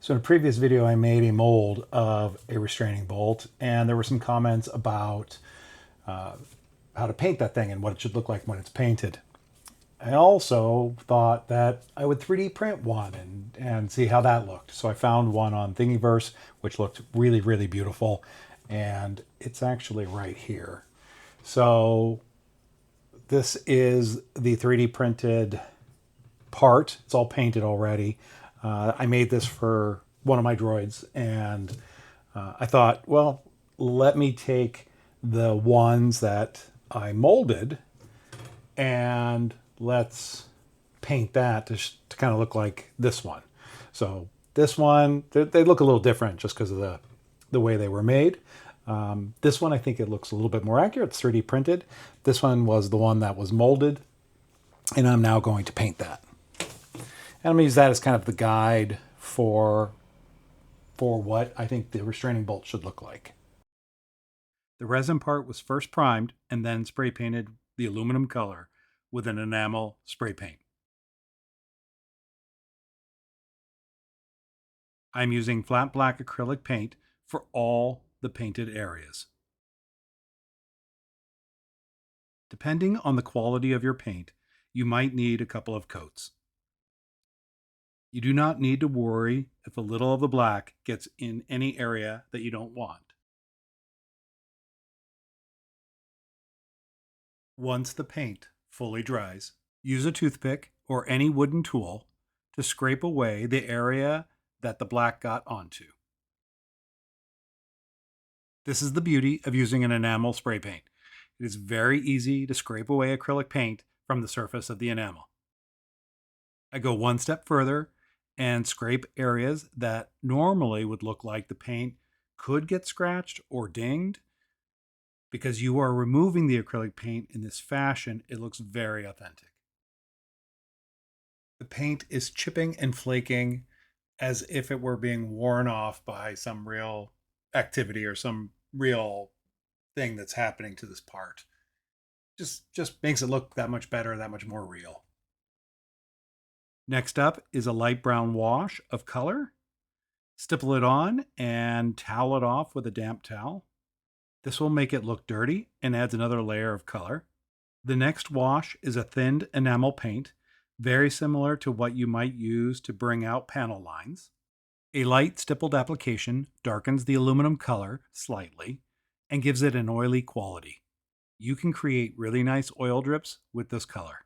So in a previous video, I made a mold of a restraining bolt, and there were some comments about how to paint that thing and what it should look like when it's painted. I also thought that I would 3D print one and see how that looked. So I found one on Thingiverse, which looked really, really beautiful, and it's actually right here. So this is the 3D printed part. It's all painted already. I made this for one of my droids, and I thought, well, let me take the ones that I molded and let's paint that to kind of look like this one. So this one, they look a little different just because of the way they were made. This one, I think it looks a little bit more accurate. It's 3D printed. This one was the one that was molded, and I'm now going to paint that. And I'm going to use that as kind of the guide for what I think the restraining bolt should look like. The resin part was first primed and then spray painted the aluminum color with an enamel spray paint. I'm using flat black acrylic paint for all the painted areas. Depending on the quality of your paint, you might need a couple of coats. You do not need to worry if a little of the black gets in any area that you don't want. Once the paint fully dries, use a toothpick or any wooden tool to scrape away the area that the black got onto. This is the beauty of using an enamel spray paint. It is very easy to scrape away acrylic paint from the surface of the enamel. I go one step further and scrape areas that normally would look like the paint could get scratched or dinged. Because you are removing the acrylic paint in this fashion, it looks very authentic. The paint is chipping and flaking as if it were being worn off by some real activity or some real thing that's happening to this part. Just makes it look that much better, that much more real. Next up is a light brown wash of color. Stipple it on and towel it off with a damp towel. This will make it look dirty and adds another layer of color. The next wash is a thinned enamel paint, very similar to what you might use to bring out panel lines. A light stippled application darkens the aluminum color slightly and gives it an oily quality. You can create really nice oil drips with this color.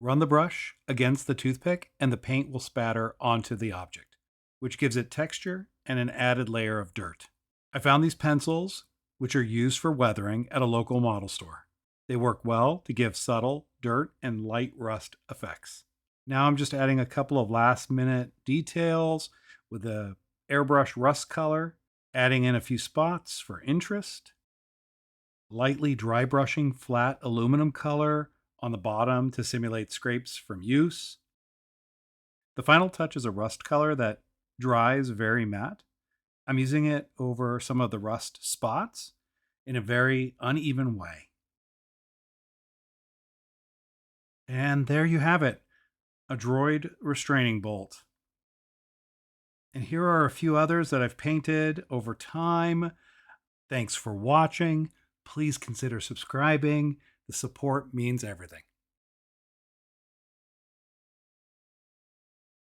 Run the brush against the toothpick and the paint will spatter onto the object, which gives it texture and an added layer of dirt. I found these pencils, which are used for weathering, at a local model store. They work well to give subtle dirt and light rust effects. Now I'm just adding a couple of last minute details with the airbrush rust color, adding in a few spots for interest, lightly dry brushing flat aluminum color on the bottom to simulate scrapes from use. The final touch is a rust color that dries very matte. I'm using it over some of the rust spots in a very uneven way. And there you have it, a Droid restraining bolt. And here are a few others that I've painted over time. Thanks for watching. Please consider subscribing. The support means everything.